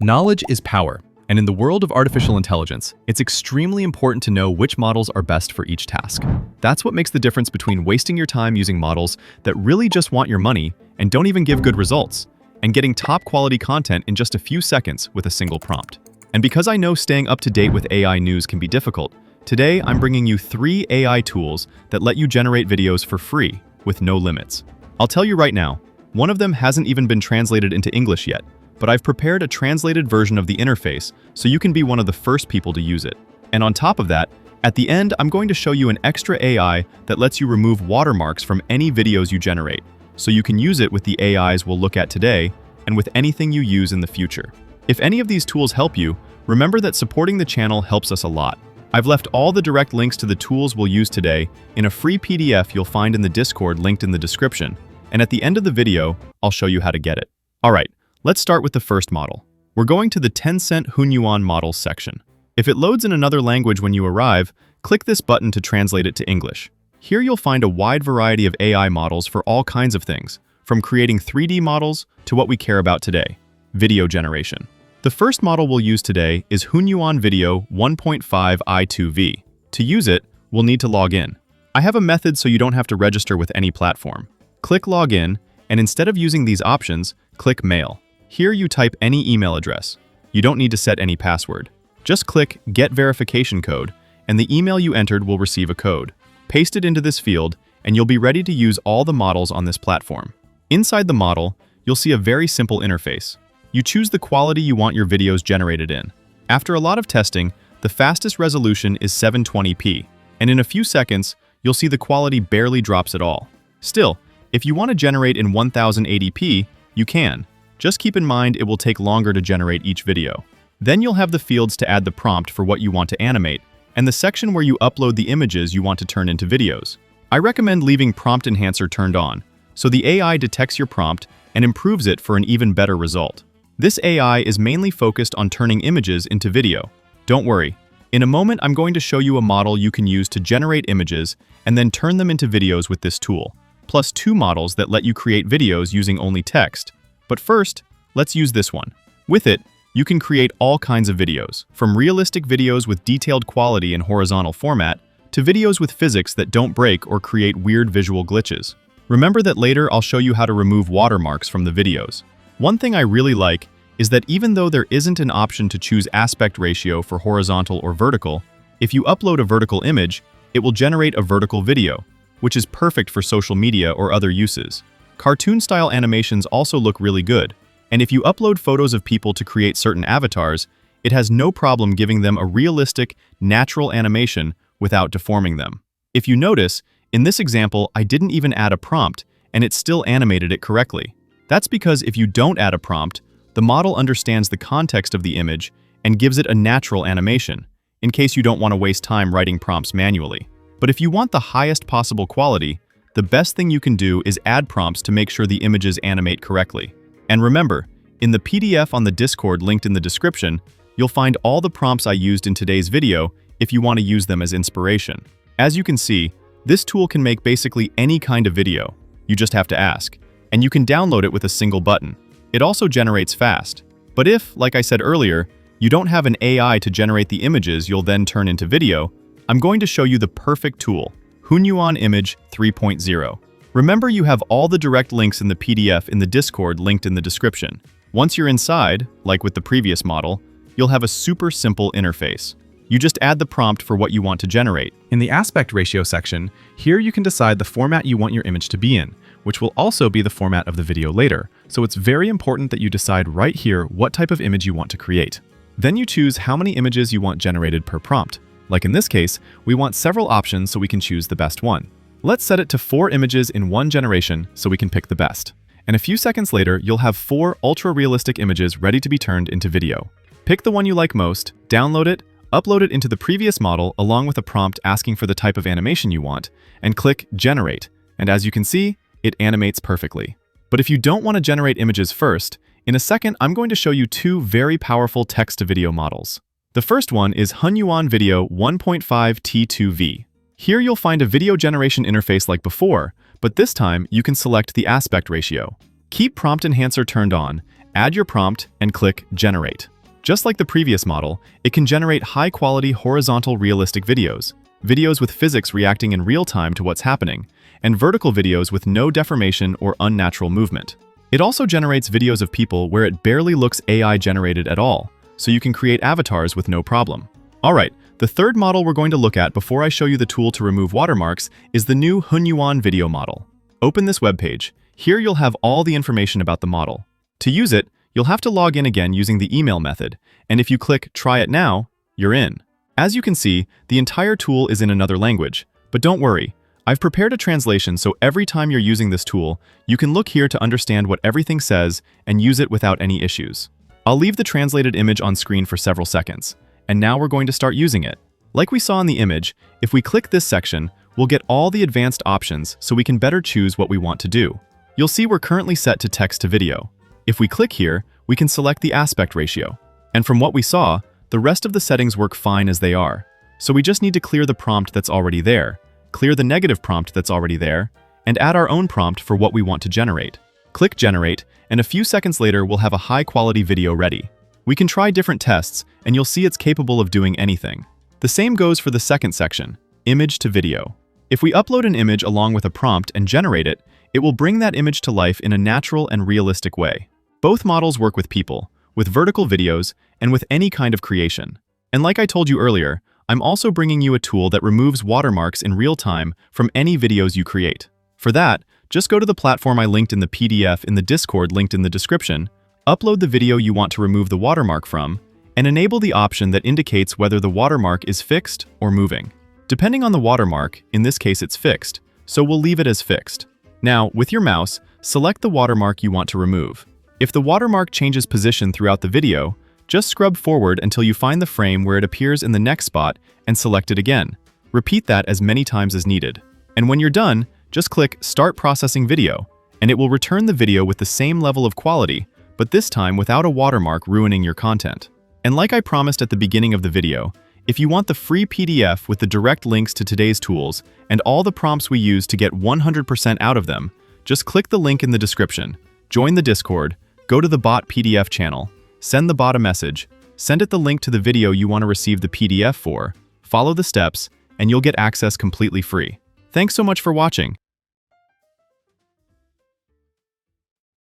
Knowledge is power, and in the world of artificial intelligence, it's extremely important to know which models are best for each task. That's what makes the difference between wasting your time using models that really just want your money and don't even give good results, and getting top-quality content in just a few seconds with a single prompt. And because I know staying up to date with AI news can be difficult, today I'm bringing you 3 AI tools that let you generate videos for free with no limits. I'll tell you right now, one of them hasn't even been translated into English yet, but I've prepared a translated version of the interface so you can be one of the first people to use it. And on top of that, at the end, I'm going to show you an extra AI that lets you remove watermarks from any videos you generate, so you can use it with the AIs we'll look at today and with anything you use in the future. If any of these tools help you, remember that supporting the channel helps us a lot. I've left all the direct links to the tools we'll use today in a free PDF you'll find in the Discord linked in the description, and at the end of the video, I'll show you how to get it. Alright, let's start with the first model. We're going to the Tencent Hunyuan models section. If it loads in another language when you arrive, click this button to translate it to English. Here you'll find a wide variety of AI models for all kinds of things, from creating 3D models to what we care about today, video generation. The first model we'll use today is Hunyuan Video 1.5 i2v. To use it, we'll need to log in. I have a method so you don't have to register with any platform. Click Login, and instead of using these options, click Mail. Here you type any email address. You don't need to set any password. Just click Get Verification Code, and the email you entered will receive a code. Paste it into this field, and you'll be ready to use all the models on this platform. Inside the model, you'll see a very simple interface. You choose the quality you want your videos generated in. After a lot of testing, the fastest resolution is 720p, and in a few seconds, you'll see the quality barely drops at all. Still, if you want to generate in 1080p, you can. Just keep in mind it will take longer to generate each video. Then you'll have the fields to add the prompt for what you want to animate, and the section where you upload the images you want to turn into videos. I recommend leaving Prompt Enhancer turned on, so the AI detects your prompt and improves it for an even better result. This AI is mainly focused on turning images into video. Don't worry, in a moment I'm going to show you a model you can use to generate images and then turn them into videos with this tool, plus 2 models that let you create videos using only text. But first, let's use this one. With it, you can create all kinds of videos, from realistic videos with detailed quality in horizontal format to videos with physics that don't break or create weird visual glitches. Remember that later I'll show you how to remove watermarks from the videos. One thing I really like is that even though there isn't an option to choose aspect ratio for horizontal or vertical, if you upload a vertical image, it will generate a vertical video, which is perfect for social media or other uses. Cartoon-style animations also look really good, and if you upload photos of people to create certain avatars, it has no problem giving them a realistic, natural animation without deforming them. If you notice, in this example, I didn't even add a prompt, and it still animated it correctly. That's because if you don't add a prompt, the model understands the context of the image and gives it a natural animation, in case you don't want to waste time writing prompts manually. But if you want the highest possible quality, the best thing you can do is add prompts to make sure the images animate correctly. And remember, in the PDF on the Discord linked in the description, you'll find all the prompts I used in today's video if you want to use them as inspiration. As you can see, this tool can make basically any kind of video. You just have to ask. And you can download it with a single button. It also generates fast. But if, like I said earlier, you don't have an AI to generate the images you'll then turn into video, I'm going to show you the perfect tool, Hunyuan Image 3.0. Remember, you have all the direct links in the PDF in the Discord linked in the description. Once you're inside, like with the previous model, you'll have a super simple interface. You just add the prompt for what you want to generate. In the aspect ratio section, here you can decide the format you want your image to be in, which will also be the format of the video later, so it's very important that you decide right here what type of image you want to create. Then you choose how many images you want generated per prompt. Like in this case, we want several options so we can choose the best one. Let's set it to 4 images in one generation so we can pick the best. And a few seconds later, you'll have 4 ultra-realistic images ready to be turned into video. Pick the one you like most, download it, upload it into the previous model along with a prompt asking for the type of animation you want, and click Generate. And as you can see, it animates perfectly. But if you don't want to generate images first, in a second I'm going to show you 2 very powerful text-to-video models. The first one is Hunyuan Video 1.5 T2v. Here you'll find a video generation interface like before, but this time you can select the aspect ratio. Keep Prompt Enhancer turned on, Add your prompt and click Generate. Just like the previous model, it can generate high-quality horizontal realistic videos, videos with physics reacting in real time to what's happening, and vertical videos with no deformation or unnatural movement. It also generates videos of people where it barely looks AI-generated at all, so you can create avatars with no problem. Alright, the third model we're going to look at before I show you the tool to remove watermarks is the new Hunyuan video model. Open this webpage. Here you'll have all the information about the model. To use it, you'll have to log in again using the email method, and if you click Try It Now, you're in. As you can see, the entire tool is in another language, but don't worry, I've prepared a translation so every time you're using this tool, you can look here to understand what everything says and use it without any issues. I'll leave the translated image on screen for several seconds, and now we're going to start using it. Like we saw in the image, if we click this section, we'll get all the advanced options so we can better choose what we want to do. You'll see we're currently set to text to video. If we click here, we can select the aspect ratio. And from what we saw, the rest of the settings work fine as they are. So we just need to clear the prompt that's already there, clear the negative prompt that's already there, and add our own prompt for what we want to generate. Click Generate, and a few seconds later we'll have a high-quality video ready. We can try different tests, and you'll see it's capable of doing anything. The same goes for the second section, Image to Video. If we upload an image along with a prompt and generate it, it will bring that image to life in a natural and realistic way. Both models work with people, with vertical videos, and with any kind of creation. And like I told you earlier, I'm also bringing you a tool that removes watermarks in real time from any videos you create. For that, just go to the platform I linked in the PDF in the Discord linked in the description, upload the video you want to remove the watermark from, and enable the option that indicates whether the watermark is fixed or moving. Depending on the watermark, in this case it's fixed, so we'll leave it as fixed. Now, with your mouse, select the watermark you want to remove. If the watermark changes position throughout the video, just scrub forward until you find the frame where it appears in the next spot and select it again. Repeat that as many times as needed. And when you're done, just click Start Processing Video, and it will return the video with the same level of quality, but this time without a watermark ruining your content. And like I promised at the beginning of the video, if you want the free PDF with the direct links to today's tools and all the prompts we use to get 100% out of them, just click the link in the description, join the Discord, go to the bot PDF channel, send the bot a message, send it the link to the video you want to receive the PDF for, follow the steps, and you'll get access completely free. Thanks so much for watching.